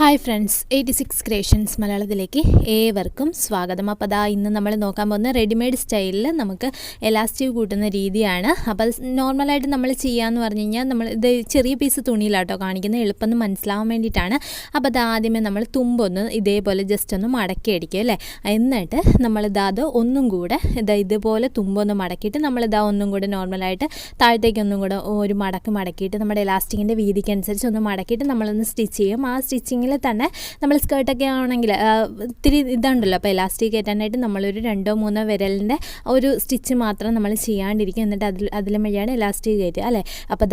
Hi friends, 86 creations മലയാളത്തിലേക്ക് ഏവർക്കും സ്വാഗതം. അപ്പോൾ അതാ ഇന്ന് നമ്മൾ നോക്കാൻ പോകുന്ന റെഡിമെയ്ഡ് സ്റ്റൈലിൽ നമുക്ക് എലാസ്റ്റിക് കൂട്ടുന്ന രീതിയാണ്. അപ്പോൾ നോർമലായിട്ട് നമ്മൾ ചെയ്യാമെന്ന് പറഞ്ഞു കഴിഞ്ഞാൽ നമ്മൾ ഇത് ചെറിയ പീസ് തുണിയിലാട്ടോ കാണിക്കുന്നത്, എളുപ്പം മനസ്സിലാവാൻ വേണ്ടിയിട്ടാണ്. അപ്പോൾ അത് ആദ്യമേ നമ്മൾ തുമ്പൊന്ന് ഇതേപോലെ ജസ്റ്റ് ഒന്ന് മടക്കി അടിക്കുക അല്ലേ. എന്നിട്ട് നമ്മളിത് ഒന്നും കൂടെ ഇതുപോലെ തുമ്പൊന്ന് മടക്കിയിട്ട് നമ്മളിതാ ഒന്നും കൂടെ നോർമലായിട്ട് താഴത്തേക്ക് ഒന്നും കൂടെ ഒരു മടക്കിയിട്ട് നമ്മുടെ എലാസ്റ്റിക്കിൻ്റെ വീതിക്കനുസരിച്ച് ഒന്ന് മടക്കിയിട്ട് നമ്മളൊന്ന് സ്റ്റിച്ച് ചെയ്യും. ആ സ്റ്റിച്ചിങ് തന്നെ നമ്മൾ സ്കേർട്ടൊക്കെ ആണെങ്കിൽ ഇത്തിരി ഇതുണ്ടല്ലോ, അപ്പോൾ എലാസ്റ്റിക് കയറ്റാനായിട്ട് നമ്മളൊരു 2-3 വിരലിൻ്റെ ഒരു സ്റ്റിച്ച് മാത്രം നമ്മൾ ചെയ്യാണ്ടിരിക്കും. എന്നിട്ട് അതിലും വഴിയാണ് എലാസ്റ്റിക് കയറ്റുക അല്ലേ. അപ്പോൾ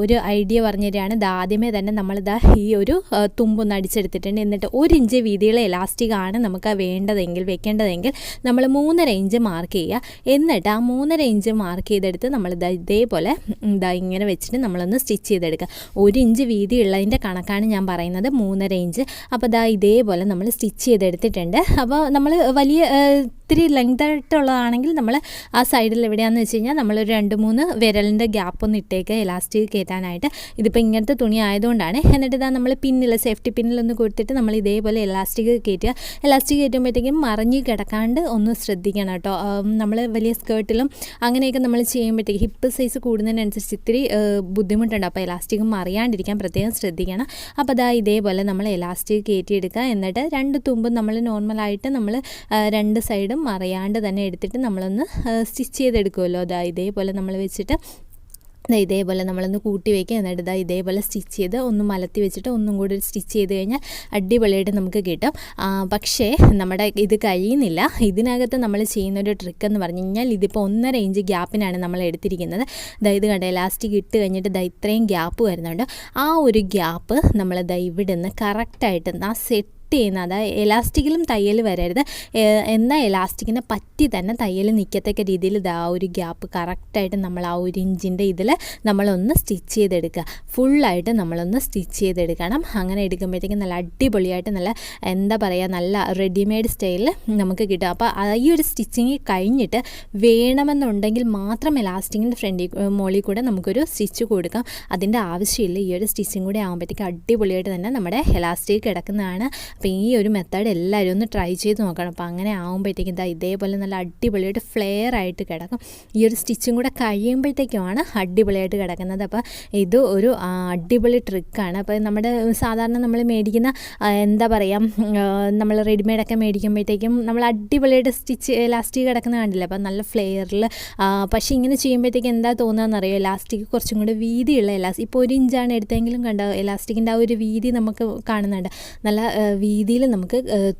ഒരു ഐഡിയ പറഞ്ഞു തരികയാണ്. ആദ്യമേ തന്നെ നമ്മളിതാ ഈ ഒരു തുമ്പൊന്ന് അടിച്ചെടുത്തിട്ടുണ്ട്. എന്നിട്ട് 1 ഇഞ്ച് വീതിയുള്ള എലാസ്റ്റിക് ആണ് നമുക്ക് വെക്കേണ്ടതെങ്കിൽ നമ്മൾ 3.5 ഇഞ്ച് മാർക്ക് ചെയ്യുക. എന്നിട്ട് ആ 3.5 ഇഞ്ച് മാർക്ക് ചെയ്തെടുത്ത് നമ്മളിതാ ഇതേപോലെ ഇങ്ങനെ വെച്ചിട്ട് നമ്മളൊന്ന് സ്റ്റിച്ച് ചെയ്തെടുക്കുക. 1 ഇഞ്ച് വീതിയുള്ളതിൻ്റെ കണക്കാണ് ഞാൻ പറയുന്നത്, 3.5 ഇഞ്ച്. അപ്പോൾ ഇതേപോലെ നമ്മൾ സ്റ്റിച്ച് ചെയ്തെടുത്തിട്ടുണ്ട്. അപ്പോൾ നമ്മൾ വലിയ ഇത്തിരി ലെങ്ത് ആയിട്ടുള്ളതാണെങ്കിൽ നമ്മൾ ആ സൈഡിൽ എവിടെയാണെന്ന് വെച്ച് കഴിഞ്ഞാൽ നമ്മളൊരു 2-3 വിരലിൻ്റെ ഗ്യാപ്പൊന്ന് ഇട്ടേക്കുക എലാസ്റ്റിക് കയറ്റാനായിട്ട്. ഇതിപ്പോൾ ഇങ്ങനത്തെ തുണി ആയതുകൊണ്ടാണ്. എന്നിട്ട് നമ്മൾ സേഫ്റ്റി പിന്നിലൊന്ന് കൊടുത്തിട്ട് നമ്മൾ ഇതേപോലെ എലാസ്റ്റിക് കയറ്റുക. എലാസ്റ്റിക് കയറ്റുമ്പോഴത്തേക്കും മറിഞ്ഞ് കിടക്കാണ്ട് ഒന്ന് ശ്രദ്ധിക്കണം കേട്ടോ. നമ്മൾ വലിയ സ്കേർട്ടിലും അങ്ങനെയൊക്കെ നമ്മൾ ചെയ്യുമ്പോഴത്തേക്ക് ഹിപ്പ് സൈസ് കൂടുന്നതിനനുസരിച്ച് ഇത്തിരി ബുദ്ധിമുട്ടുണ്ട്. അപ്പോൾ എലാസ്റ്റിക് മറിയാണ്ടിരിക്കാൻ പ്രത്യേകം ശ്രദ്ധിക്കണം. അപ്പോൾ ഇതേപോലെ നമ്മൾ എലാസ്റ്റിക് കയറ്റിയെടുക്കുക. എന്നിട്ട് 2 തുമ്പും നമ്മൾ നോർമലായിട്ട് നമ്മൾ 2 സൈഡും മറിയാണ്ട് തന്നെ എടുത്തിട്ട് നമ്മളൊന്ന് സ്റ്റിച്ച് ചെയ്തെടുക്കുമല്ലോ. ഇതേപോലെ നമ്മൾ വെച്ചിട്ട് ഇതേപോലെ നമ്മളൊന്ന് കൂട്ടി വയ്ക്കുക. എന്നിട്ട് ഇതേപോലെ സ്റ്റിച്ച് ചെയ്ത് ഒന്ന് മലത്തി വെച്ചിട്ട് ഒന്നും കൂടി സ്റ്റിച്ച് ചെയ്ത് കഴിഞ്ഞാൽ അടിപൊളിയായിട്ട് നമുക്ക് കിട്ടും. പക്ഷേ നമ്മുടെ ഇത് കഴിയുന്നില്ല. ഇതിനകത്ത് നമ്മൾ ചെയ്യുന്നൊരു ട്രിക്ക് എന്ന് പറഞ്ഞു കഴിഞ്ഞാൽ ഇതിപ്പോൾ 1.5 ഇഞ്ച് ഗ്യാപ്പിനാണ് നമ്മൾ എടുത്തിരിക്കുന്നത്. ഇത് കണ്ട എലാസ്റ്റിക് ഇട്ട് കഴിഞ്ഞിട്ട് ഇത്രയും ഗ്യാപ്പ് വരുന്നുണ്ട്. ആ ഒരു ഗ്യാപ്പ് നമ്മൾ ഇവിടെ നിന്ന് കറക്റ്റായിട്ട് ആ സെറ്റ് ചെയ്യുന്ന, അതായത് എലാസ്റ്റിക്കിലും തയ്യൽ വരരുത്, എന്നാൽ എലാസ്റ്റിക്കിനെ പറ്റി തന്നെ തയ്യൽ നിൽക്കത്തക്ക രീതിയിൽ ഒരു ഗ്യാപ്പ് കറക്റ്റായിട്ട് നമ്മൾ ആ 1 ഇഞ്ചിൻ്റെ ഇതിൽ നമ്മളൊന്ന് സ്റ്റിച്ച് ചെയ്തെടുക്കുക. ഫുള്ളായിട്ട് നമ്മളൊന്ന് സ്റ്റിച്ച് ചെയ്തെടുക്കണം. അങ്ങനെ എടുക്കുമ്പോഴത്തേക്കും നല്ല അടിപൊളിയായിട്ട് നല്ല റെഡിമെയ്ഡ് സ്റ്റൈലിൽ നമുക്ക് കിട്ടും. അപ്പോൾ ഈ ഒരു സ്റ്റിച്ചിങ് കഴിഞ്ഞിട്ട് വേണമെന്നുണ്ടെങ്കിൽ മാത്രം എലാസ്റ്റിക്കിൻ്റെ മോളിൽ കൂടെ നമുക്കൊരു സ്റ്റിച്ച് കൊടുക്കാം. അതിൻ്റെ ആവശ്യമില്ല. ഈ ഒരു സ്റ്റിച്ചിങ് കൂടെ ആകുമ്പോഴത്തേക്കും അടിപൊളിയായിട്ട് തന്നെ നമ്മുടെ എലാസ്റ്റിക് കിടക്കുന്നതാണ്. അപ്പോൾ ഈ ഒരു മെത്തേഡ് എല്ലാവരും ഒന്ന് ട്രൈ ചെയ്ത് നോക്കണം. അപ്പോൾ അങ്ങനെ ആകുമ്പോഴത്തേക്കും ഇതേപോലെ നല്ല അടിപൊളിയായിട്ട് ഫ്ലെയർ ആയിട്ട് കിടക്കും. ഈ ഒരു സ്റ്റിച്ചും കൂടെ കഴിയുമ്പോഴത്തേക്കുമാണ് അടിപൊളിയായിട്ട് കിടക്കുന്നത്. അപ്പോൾ ഇത് ഒരു അടിപൊളി ട്രിക്കാണ്. അപ്പോൾ നമ്മുടെ സാധാരണ നമ്മൾ മേടിക്കുന്ന നമ്മൾ റെഡിമെയ്ഡൊക്കെ മേടിക്കുമ്പോഴത്തേക്കും നമ്മൾ അടിപൊളിയായിട്ട് സ്റ്റിച്ച് എലാസ്റ്റിക് കിടക്കുന്ന കണ്ടില്ല. അപ്പോൾ നല്ല ഫ്ലെയറിൽ. പക്ഷേ ഇങ്ങനെ ചെയ്യുമ്പോഴത്തേക്കും എന്താ തോന്നുകയെന്നറിയോ, എലാസ്റ്റിക് കുറച്ചും കൂടെ വീതിയുള്ള എലാസ്റ്റിക്. ഇപ്പോൾ 1 ഇഞ്ചാണ് എടുത്തെങ്കിലും കണ്ടോ എലാസ്റ്റിക്കിൻ്റെ ആ ഒരു വീതി നമുക്ക് കാണുന്നുണ്ട്. നല്ല വീതിയിൽ നമുക്ക്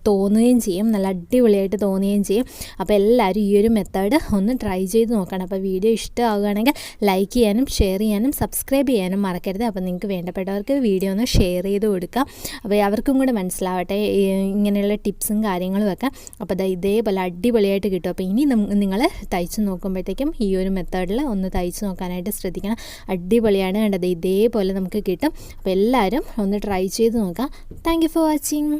തോന്നുകയും ചെയ്യും, നല്ല അടിപൊളിയായിട്ട് തോന്നുകയും ചെയ്യും. അപ്പോൾ എല്ലാവരും ഈ ഒരു മെത്തേഡ് ഒന്ന് ട്രൈ ചെയ്ത് നോക്കണം. അപ്പോൾ വീഡിയോ ഇഷ്ടമാവുകയാണെങ്കിൽ ലൈക്ക് ചെയ്യാനും ഷെയർ ചെയ്യാനും സബ്സ്ക്രൈബ് ചെയ്യാനും മറക്കരുത്. അപ്പോൾ നിങ്ങൾക്ക് വേണ്ടപ്പെട്ടവർക്ക് വീഡിയോ ഒന്ന് ഷെയർ ചെയ്ത് കൊടുക്കാം. അപ്പോൾ അവർക്കും കൂടെ മനസ്സിലാവട്ടെ ഇങ്ങനെയുള്ള ടിപ്സും കാര്യങ്ങളും ഒക്കെ. അപ്പോൾ ഇതേപോലെ അടിപൊളിയായിട്ട് കിട്ടും. അപ്പോൾ ഇനി നിങ്ങൾ തയ്ച്ച് നോക്കുമ്പോഴത്തേക്കും ഈ ഒരു മെത്തേഡിൽ ഒന്ന് തയ്ച്ച് നോക്കാനായിട്ട് ശ്രദ്ധിക്കണം. അടിപൊളിയാണ് കണ്ടത്. ഇതേപോലെ നമുക്ക് കിട്ടും. അപ്പോൾ എല്ലാവരും ഒന്ന് ട്രൈ ചെയ്ത് നോക്കാം. Thank you for watching.